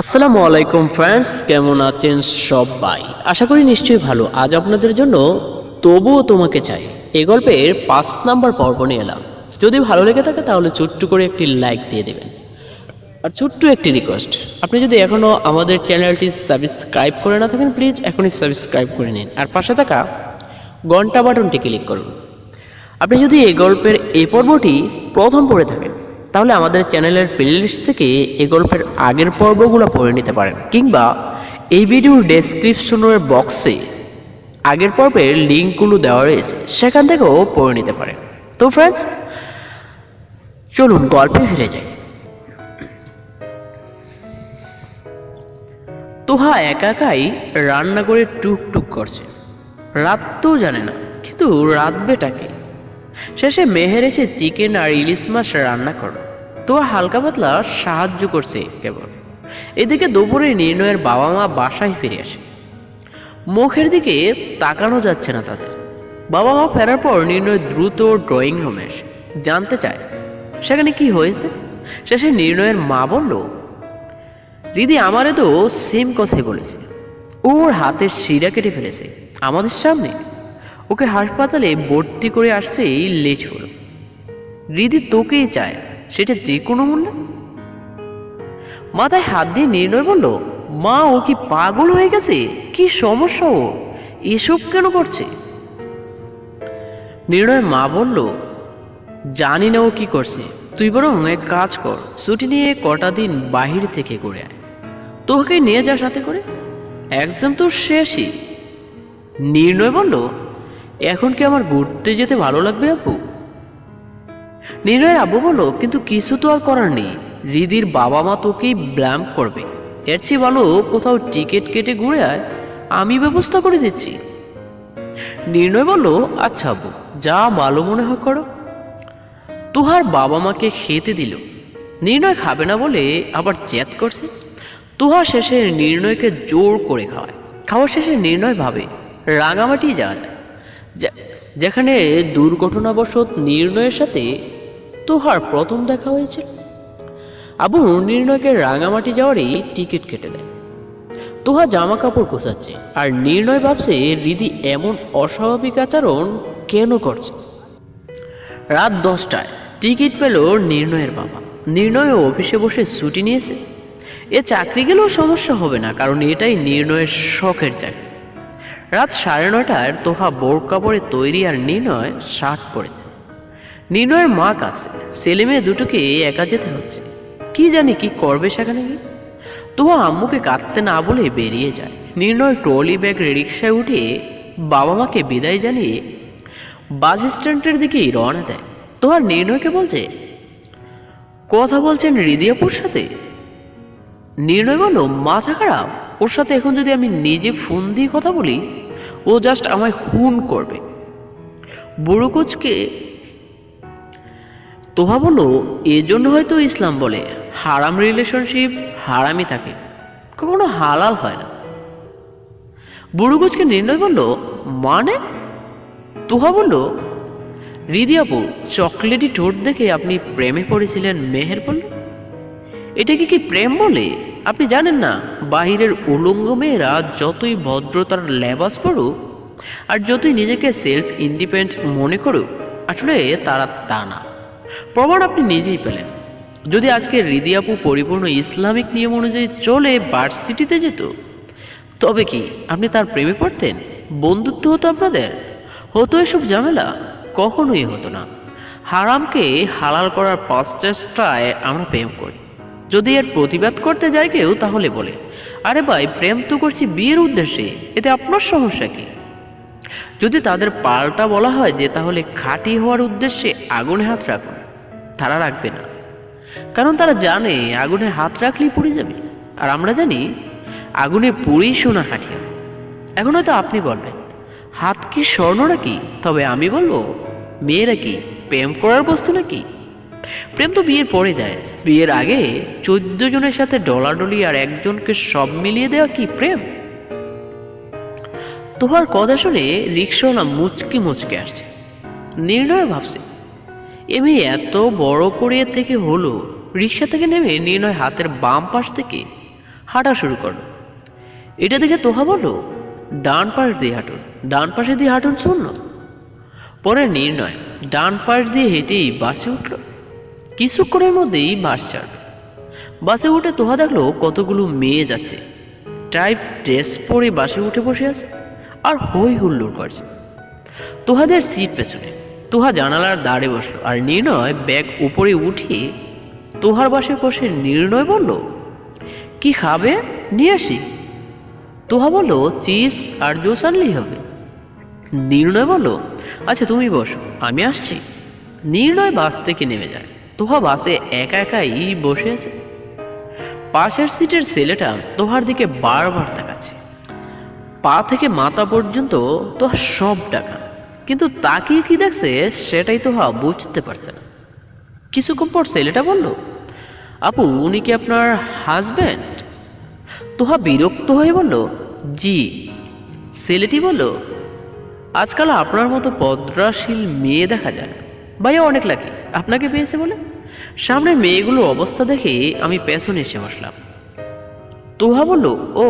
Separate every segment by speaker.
Speaker 1: আসসালামু আলাইকুম ফ্রেন্ডস, কেমন আছেন সবাই? আশা করি নিশ্চয়ই ভালো। আজ আপনাদের জন্য তবুও তোমাকে চাই এই গল্পের 5 নম্বর পর্ব নিয়ে এলাম। যদি ভালো লেগে থাকে তাহলে ছোট্ট করে একটি লাইক দিয়ে দেবেন। আর ছোট্ট একটি রিকোয়েস্ট, আপনি যদি এখনও আমাদের চ্যানেলটি সাবস্ক্রাইব করে না থাকেন, প্লিজ এখনই সাবস্ক্রাইব করে নিন আর পাশে থাকা ঘন্টা বাটনটি ক্লিক করুন। আপনি যদি এই গল্পের এই পর্বটি প্রথম পড়ে থাকেন তাহলে আমাদের চ্যানেলের প্লেলিস্ট থেকে এই গল্পের আগের পর্বগুলো পড়ে নিতে পারেন, কিংবা এই ভিডিওর ডেসক্রিপশনের বক্সে আগের পর্বের লিঙ্কগুলো দেওয়া রয়েছে, সেখান থেকেও পড়ে নিতে পারেন। তো ফ্রেন্ডস, চলুন গল্পে ফিরে যাই। তোহা একা একাই রান্না করে টুকটুক করছে। রাত তো জানে না, কিন্তু রাতবেটাকে শেষে মেহের এসে চিকেন আর ইলিশ মাছ রান্না করো। তো হালকা পাতলা সাহায্য করছে কেবল। এদিকে দুপুরে নির্ণয়ের বাবা মা বাসায় ফিরে আসে। মুখের দিকে তাকানো যাচ্ছে না তাদের। বাবা মা ফেরার পর নির্ণয় দ্রুত ড্রয়িং রুমে এসে জানতে চায় সেখানে কি হয়েছে। শেষে নির্ণয়ের মা বলল, দিদি আমারে তো সেম কথাই বলেছে। ওর হাতের শিরা কেটে ফেলেছে আমাদের সামনে। ওকে হাসপাতালে ভর্তি করে আসছে এই লেজ হলো। রিদি তোকেই চায়, সেটা যে কোনো মূল্যে। মাথায় হাত দিয়ে নির্ণয় বলল, মা ও কি পাগল হয়ে গেছে? কি সমস্যা ওর? এসব কেন করছে? নির্ণয়ের মা বলল, জানি না ও কি করছে, তুই বরং এক কাজ কর, ছুটি নিয়ে কটা দিন বাহির থেকে ঘুরে আয়। তোকে নিয়ে যা সাথে করে, এক্সাম তো শেষই। নির্ণয় বলল, এখন কি আমার ঘুরতে যেতে ভালো লাগবে আপু? নির্ণয়ের আব্বু বলল, কিন্তু কিছু তো আর করার নেই, রিদির বাবা মা তোকেই ব্ল্যাম করবে। এর চেয়ে ভালো কোথাও টিকিট কেটে ঘুরে আয়, আমি ব্যবস্থা করে দিচ্ছি। নির্ণয় বলল, আচ্ছা আব্বু, যা ভালো মনে হয় করো। তুহার বাবা মাকে খেতে দিল। নির্ণয় খাবে না বলে আবার জেদ করছে। তুহা শেষে নির্ণয়কে জোর করে খাওয়ায়। খাওয়া শেষে নির্ণয় ভাবে রাঙামাটি যাওয়া যায়, যেখানে দুর্ঘটনাবশত নির্ণয়ের সাথে তুহার প্রথম দেখা হয়েছিল। আবু নির্ণয়কে রাঙামাটি যাওয়ারই টিকিট কেটে দেয়। তুহা জামা কাপড় গোছাচ্ছে, আর নির্ণয় ভাবছে রিদি এমন অস্বাভাবিক আচরণ কেন করছে। রাত 10টায় টিকিট পেল নির্ণয়ের বাবা। নির্ণয় অফিসে বসে ছুটি নিয়েছে। এ চাকরি গেলেও সমস্যা হবে না, কারণ এটাই নির্ণয়ের শখের চাকরি। রাত 9:30টায় তোহা বোরকা পরে তৈরি, আর নির্ণয় শার্ট পরেছে। নির্ণয়ের মা কাছে, ছেলে মেয়ে দুটোকে একা যেতে হচ্ছে। কি জানি কি করবে সেখানে গিয়ে। তোহা আম্মুকে কাঁদতে না বলে বেরিয়ে যায়। নির্ণয় ট্রলি ব্যাগ রিক্সায় উঠিয়ে বাবা মাকে বিদায় জানিয়ে বাস স্ট্যান্ডের দিকেই রওনা দেয়। তোহার নির্ণয়কে বলছে, কথা বলছেন রিদিয়াপুর সাথে? নির্ণয় বলল, মাথা খারাপ? ওর সাথে এখন যদি আমি নিজে ফোন দিয়ে কথা বলি, ও জাস্ট আমায় খুন করবে। বুড়ো কোচকে তোহা বলল, এজন্য হয়তো ইসলাম বলে হারাম রিলেশনশিপ হারামই থাকে, কখনো হালাল হয় না। বুড়ো কোচকে নির্ণয় বলল, মানে? তোহা বলল, রিদিয়াপুর চকলেটি ঠোঁট দেখে আপনি প্রেমে পড়েছিলেন, মেহের বলল। এটাকে কি প্রেম বলে? আপনি জানেন না, বাহিরের উলঙ্গ মেয়েরা যতই ভদ্রতার লেবাস পড়ুক আর যতই নিজেকে সেলফ ইন্ডিপেন্ডেন্ট মনে করুক, আসলে তারা তা না। প্রমাণ আপনি নিজেই পেলেন। যদি আজকে রিদিয়াপু পরিপূর্ণ ইসলামিক নিয়ম অনুযায়ী চলে ভার্সিটিতে যেত, তবে কি আপনি তার প্রেমে পড়তেন? বন্ধুত্ব হতো আপনাদের? হতো এসব ঝামেলা? কখনোই হতো না। হারামকে হালাল করার প্রচেষ্টায় আমরা প্রেম করি। যদি এর প্রতিবাদ করতে যায় কেউ, তাহলে বলে, আরে ভাই, প্রেম তো করছি বিয়ের উদ্দেশ্যে, এতে আপনার সমস্যা কি? যদি তাদের পাল্টা বলা হয় যে তাহলে খাঁটি হওয়ার উদ্দেশ্যে আগুনে হাত রাখুন, তারা রাখবে না। কারণ তারা জানে আগুনে হাত রাখলেই পুড়ে যাবে। আর আমরা জানি আগুনে পুড়েই সোনা খাঁটি হয়। এখন হয়তো আপনি বলবেন, হাত কি স্বর্ণ নাকি? তবে আমি বলবো, মেয়েরা কি প্রেম করার বস্তু নাকি? প্রেম তো বিয়ের পরে যায়। বিয়ের আগে 14 জনের সাথে ডলাডলি আর একজনকে সব মিলিয়ে দেওয়া কি প্রেম? তোমার কথা শুনে রিক্সাওয়ালা মুচকি মুচকে আসছে। নির্ণয় ভাবছে, এমনি এত বড় করে থেকে হলো। রিক্সা থেকে নেমে নির্ণয় হাতের বাম পাশ থেকে হাঁটা শুরু করলো। এটা দেখে তোহা বলল, ডান পাশ দিয়ে হাঁটুন, ডান পাশে দিয়ে হাঁটুন শূন্য। পরে নির্ণয় ডান পাশ দিয়ে হেঁটেই বাসে উঠল। কিছুক্ষণের মধ্যেই বাস ছাড়ল। বাসে উঠে তোহা দেখলো কতগুলো মেয়ে যাচ্ছে, টাইপ ড্রেস পরে বাসে উঠে বসে আছে আর হই হুল্লোড় করছে। তোহাদের সিট পেছনে। তোহা জানালার দাঁড়ে বসলো আর নির্ণয় ব্যাগ উপরে উঠিয়ে তোহার বাসে বসে নির্ণয় বলল, কি খাবে, নিয়ে আসি? তোহা বলল, চিপস আর জুস আনলেই হবে। নির্ণয় বলল, আচ্ছা তুমি বসো, আমি আসছি। নির্ণয় বাস থেকে নেমে যায়। তোহা বাসে একা একাই বসে আছে। পাশের সিটের ছেলেটা তোহার দিকে বারবার তাকাচ্ছে। পা থেকে মাথা পর্যন্ত তোহা সব টাকা, কিন্তু তাকিয়ে কি দেখছে সেটাই তোহা বুঝতে পারছে না। কিছুক্ষণ পর ছেলেটা বলল, আপু, উনি কি আপনার হাজব্যান্ড? তোহা বিরক্ত হয়ে বলল, জি। ছেলেটি বলল, আজকাল আপনার মতো পদ্রাশীল মেয়ে দেখা যায় না। ভাইয়া অনেক লাকি আপনাকে পেয়েছে বলে। সামনে মেয়েগুলোর অবস্থা দেখে আমি পেছনে এসে বসলাম। তোহা বলল, ও।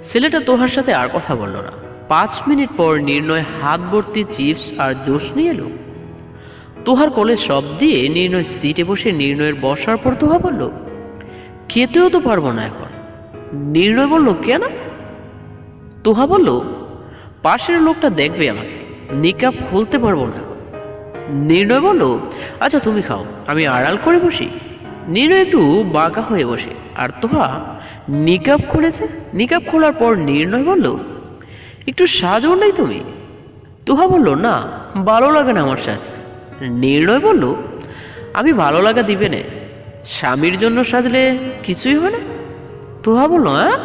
Speaker 1: ছেলেটা তোহার সাথে আর কথা বলল না। 5 মিনিট পর নির্ণয় হাত ভর্তি চিপস আর জুস নিয়ে এলো। তোহার কোলে সব দিয়ে নির্ণয় সিটে বসে নির্ণয়ের বসার পর তোহা বলল, খেতেও তো পারবো না এখন। নির্ণয় বলল, কেন? তোহা বলল, পাশের লোকটা দেখবে আমাকে, নিকাব খুলতে পারবো না। নির্ণয় বলল, আচ্ছা তুমি খাও, আমি আড়াল করে বসি। নির্ণয় একটু বাঁকা হয়ে বসে আর তোহা নিকাব খুলেছে। নিকাব খোলার পর নির্ণয় বলল, একটু সাজো নাই তুমি? তোহা বলল, না, ভালো লাগে না আমার সাজতে। নির্ণয় বলল, আমি ভালো লাগা দিবে না, স্বামীর জন্য সাজলে কিছুই হয় না। তোহা বলল, হ্যাঁ।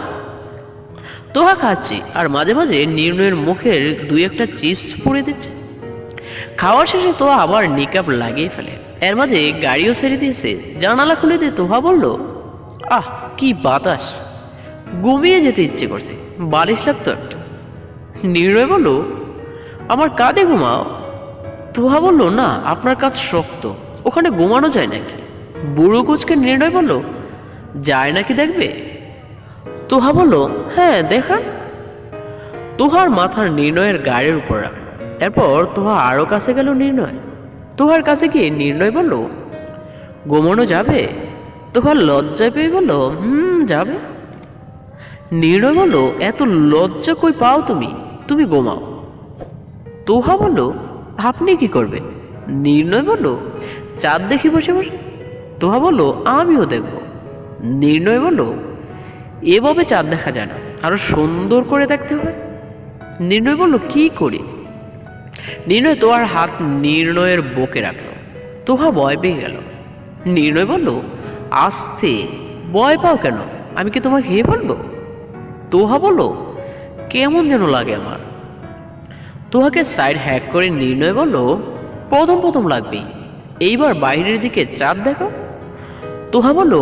Speaker 1: তোহা খাচ্ছি আর মাঝে মাঝে নির্ণয়ের মুখের 2-1টা চিপস পড়ে দিচ্ছে। খাওয়ার শেষে তোহা আবার নিকাব লাগিয়ে ফেলে। এর মাঝে গাড়িও ছেড়ে দিয়েছে। জানালা খুলে দিয়ে তোহা বলল, আহ কি বাতাস, ঘুমিয়ে যেতে ইচ্ছে করছে, বালিশ লাগতো একটা। নির্ণয় বলল, আমার কাঁধে ঘুমাও। তোহা বলল, না, আপনার কাজ শক্ত, ওখানে ঘুমানো যায় নাকি? বুড়ো কুচকে নির্ণয় বলল, যায় নাকি দেখবে? তোহা বলল, হ্যাঁ দেখান। তোহার মাথার নির্ণয়ের গায়ের উপর রাখলো। এরপর তোহা আরো কাছে গেল নির্ণয়। তোহার কাছে গিয়ে নির্ণয় বলল, ঘুমানো যাবে? তোহার লজ্জায় পেয়ে বলল, যাবে। নির্ণয় বলল, এত লজ্জা কই পাও তুমি? তুমি ঘুমাও। তোহা বলল, আপনি কি করবে? নির্ণয় বলল, চাঁদ দেখি বসে বসে। তোহা বলল, আমিও দেখব। নির্ণয় বলল, এভাবে চাঁদ দেখা যায় না, আরো সুন্দর করে দেখতে হবে। নির্ণয় বলল, কি করি? নির্ণয় তোহার হাত নির্ণয়ের বুকে রাখলো। তোহা ভয় পেয়ে গেল। নির্ণয় বলল, আস্তে, ভয় পাও কেন? আমি কি তোমাকে খেয়ে ফেলবো? তোহা বলল, কেমন যেন লাগে আমার। তোহাকে সাইড হ্যাক করে নির্ণয় বলল, প্রথম প্রথম লাগবেই, এইবার বাইরের দিকে চাঁদ দেখো। তোহা বলল,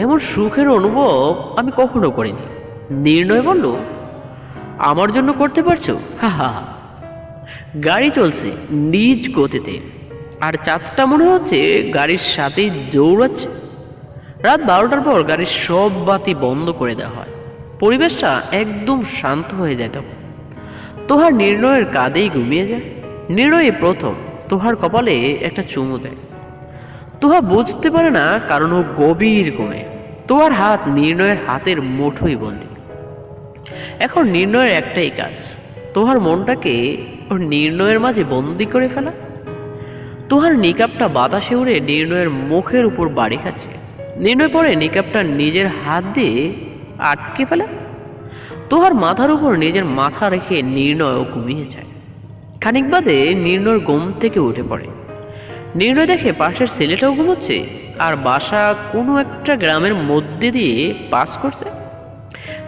Speaker 1: এমন সুখের অনুভব আমি কখনো করিনি। নির্ণয় বলল, আমার জন্য করতে পারছো? হা হা হা। গাড়ি চলছে নিজ গতিতে আর চাঁদটা মনে হচ্ছে গাড়ির সাথেই দৌড়াচ্ছে। রাত 12টার পর গাড়ির সব বাতি বন্ধ করে দেওয়া হয়। পরিবেশটা একদম শান্ত হয়ে যায় তখন। তোহার নির্ণয়ের কাঁধেই ঘুমিয়ে যায়। নির্ণয় প্রথম তোহার কপালে একটা চুমু দেয়। তোহা বুঝতে পারে না, কারণ ও গভীর ঘুমে। তোহার হাত নির্ণয়ের হাতের মুঠোই বন্দি। এখন নির্ণয়ের একটাই কাজ, তোহার মনটাকে ওর নির্ণয়ের মাঝে বন্দি করে ফেলা। তোহার নিকাবটা বাতাসে উড়ে নির্ণয়ের মুখের উপর বাড়ি খাচ্ছে। নির্ণয় পরে নিকাবটা নিজের হাত দিয়ে আটকে ফেলে। তোহার মাথার উপর নিজের মাথা রেখে নির্ণয়ও ঘুমিয়ে যায়। খানিক বাদে নির্ণয়ের ঘুম থেকে উঠে পড়ে। নির্ণয় দেখে পাশের ছেলেটাও ঘুমোচ্ছে আর বাসা কোনো একটা গ্রামের মধ্যে দিয়ে পাস করছে।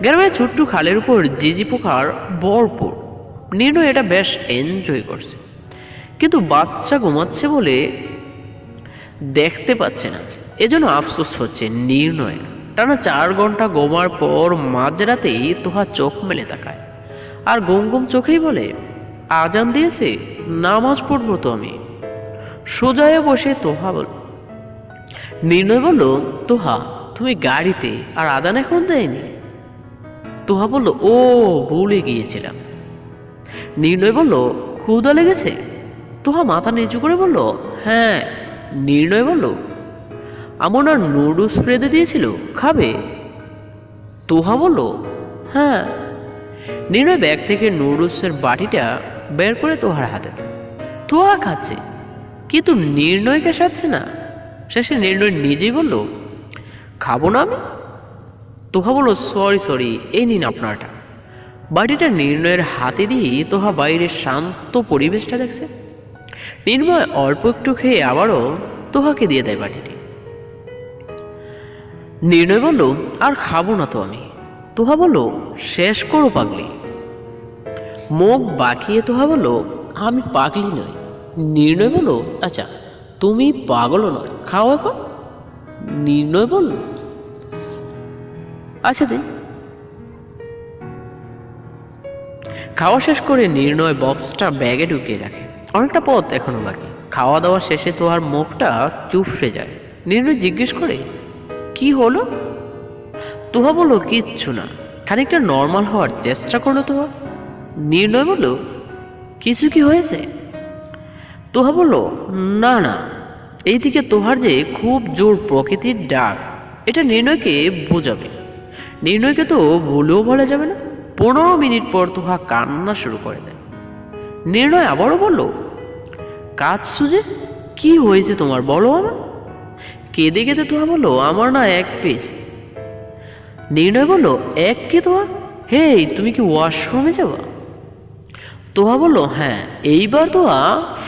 Speaker 1: গ্রামের ছোট্ট খালের উপর জিজি পোকার ভরপুর। নির্ণয় এটা বেশ এনজয় করছে, কিন্তু বাচ্চা ঘুমাচ্ছে বলে দেখতে পাচ্ছে না, এজন্য আফসোস হচ্ছে নির্ণয়। টানা 4 ঘন্টা ঘুমার পর মাঝরাতেই তোহা চোখ মেলে তাকায় আর ঘুম ঘুম চোখেই বলে, আজান দিয়েছে, নামাজ পড়বো তো আমি। সোজায় বসে তোহা বল। নির্ণয় বলল, তোহা তুমি গাড়িতে, আর আদান এখন দেয়নি। তোহা বলল, ও ভুলে গিয়েছিলাম। নির্ণয় বলল, ক্ষুধা লেগেছে? তোহা মাথা নিচু করে বলল, হ্যাঁ। নির্ণয় বলল, আমন আর নুডলস রেঁধে দিয়েছিল, খাবে? তোহা বলল, হ্যাঁ। নির্ণয় ব্যাগ থেকে নুডলসের বাটিটা বের করে তোহার হাতে দেয়। তোহা খাচ্ছে, কিন্তু নির্ণয়কে সাথে না। শেষে নির্ণয় নিজেই বলল, খাবো না আমি। তোহা বলল, সরি, এই নিন আপনারটা। বাটিটা নির্ণয়ের হাতে দিয়ে তোহা বাইরের শান্ত পরিবেশটা দেখছে। নির্ণয় অল্প একটু খেয়ে আবারও তোহাকে দিয়ে দেয় বাটিটি। নির্ণয় বলল, আর খাবো না তো আমি। তোহা বলল, শেষ করো পাগলি। মুখ বাঁকিয়ে তোহা বলল, আমি পাগলি নই। নির্ণয় বলল, আচ্ছা তুমি পাগলও নয়, খাও এখন। নির্ণয় বলল, আচ্ছা দিন। খাওয়া শেষ করে নির্ণয় বক্সটা ব্যাগে ঢুকিয়ে রাখে। অনেকটা পথ এখনো বাকি। খাওয়া দাওয়া শেষে তোহার মুখটা চুপসে যায়। নির্ণয় জিজ্ঞেস করে, কি হলো? তোহা বলল, কিচ্ছু না। খানিকটা নর্মাল হওয়ার চেষ্টা করলো তোহা। নির্ণয় বলল, কিছু কি হয়েছে? তোহা বলল, না। এইদিকে তোহার যে খুব জোর প্রকৃতির ডাক, এটা নির্ণয়কে বোঝাবে। নির্ণয়কে তো ভুলেও বলা যাবে না। 15 মিনিট পর তোহা কান্না শুরু করে দেয়। নির্ণয় আবারও বলল, কাজ সুজে, কি হয়েছে তোমার, বলো আমার। কেঁদে কেঁদে তোহা বলল, আমার না এক পিস। নির্ণয় বলল, এক কি তোহা? হেই, তুমি কি ওয়াশরুমে যাবা? তোহা বলল, হ্যাঁ। এইবার তোহা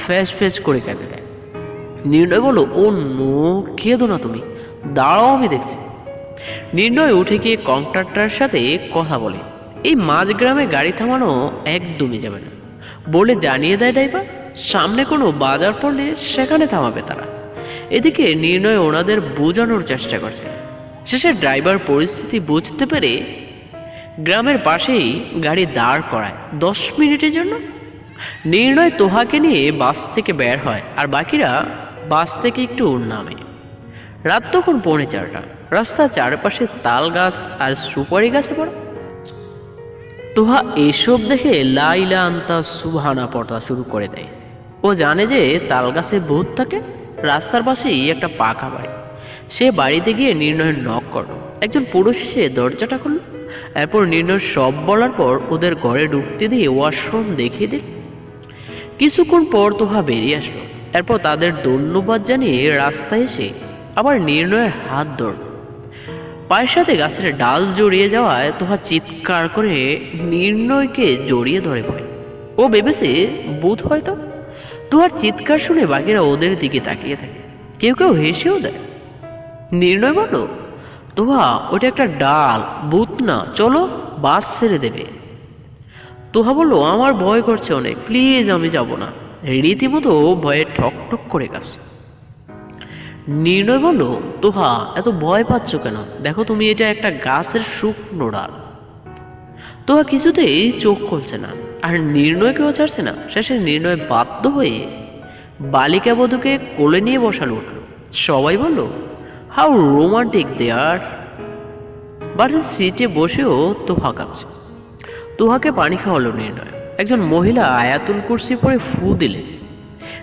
Speaker 1: ফ্যাচ করে কেঁদে দেয়। নির্ণয় বলল, ও নো, কেঁদো না তুমি, দাঁড়াও আমি দেখছি। নির্ণয় উঠে গিয়ে কন্ট্রাক্টরের সাথে কথা বলে, এই মাঝ গ্রামে গাড়ি থামানো একদমই যাবে না বলে জানিয়ে দেয় ড্রাইভার। সামনে কোনো বাজার পড়লে সেখানে থামাবে তারা। এদিকে নির্ণয় ওনাদের বোঝানোর চেষ্টা করছে। শেষে ড্রাইভার পরিস্থিতি বুঝতে পেরে গ্রামের পাশেই গাড়ি দাঁড় করায় 10 মিনিটের জন্য। নির্ণয় তোহাকে নিয়ে বাস থেকে বের হয়, আর বাকিরা বাস থেকে একটু নামে। রাত তখন 3:45। রাস্তার চারপাশে তাল গাছ আর সুপারি গাছে পড়া। তোহা এসব দেখে লা ইলাহা আনতা সুবহানা পড়া শুরু করে দেয়। ও জানে যে তাল গাছে ভূত থাকে। রাস্তার পাশেই একটা পাকা বাড়ি। সে বাড়িতে গিয়ে নির্ণয়ের নক করল। একজন পুরুষ এসে দরজাটা খুলল। এরপর নির্ণয় সব বলার পর ওদের ঘরে ঢুকতে দিয়ে ওয়াশরুম দেখিয়ে দিল। কিছুক্ষণ পর তোহা বেরিয়ে আসলো। এরপর তাদের ধন্যবাদ জানিয়ে রাস্তায় এসে আবার নির্ণয়ের হাত ধরল। পায়ের সাথে গাছের ডাল জড়িয়ে যাওয়ায় তোহা চিৎকার করে নির্ণয়কে জড়িয়ে ধরে পড়ে। ও ভেবেছে ভূত হয়তো। তোহার চিৎকার শুনে বাকিরা ওদের দিকে তাকিয়ে থাকে, কেউ কেউ হেসেও দেয়। নির্ণয় বলল, তোহা ওটা একটা ডাল, ভূত না, চলো বাস ছেড়ে দেবে। তোহা বলল, আমার ভয় করছে অনেক, প্লিজ আমি যাব না। রীতিমতো ভয়ে ঠক করে কাঁপছে। নির্ণয় বলল, তোহা এত ভয় পাচ্ছ কেন? দেখো তুমি, এটা একটা গাছের শুকনো ডাল। তোহা কিছুতেই চোখ খুলছে না, আর নির্ণয়কেও ছাড়ছে না। শেষে নির্ণয় বাধ্য হয়ে বালিকা বধূকে কোলে নিয়ে বসানো উঠল। সবাই বলল, হাউ রোমান্টিক দে আর। বাসের সিটে বসেও তোহা কাঁপছে। তোহাকে পানি খাওয়ালো নির্ণয়। একজন মহিলা আয়াতুল কুরসি পরে ফু দিলেন।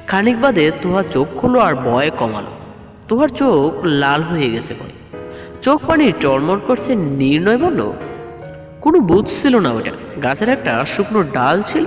Speaker 1: খানিক বাদে তোহা চোখ খুললো আর ভয় কমালো। তোহার চোখ লাল হয়ে গেছে ভয়, চোখ পানি টলমল করছে। নির্ণয় বলল, কোনো ভূত ছিল না, ওটা গাছের একটা শুকনো ডাল ছিল।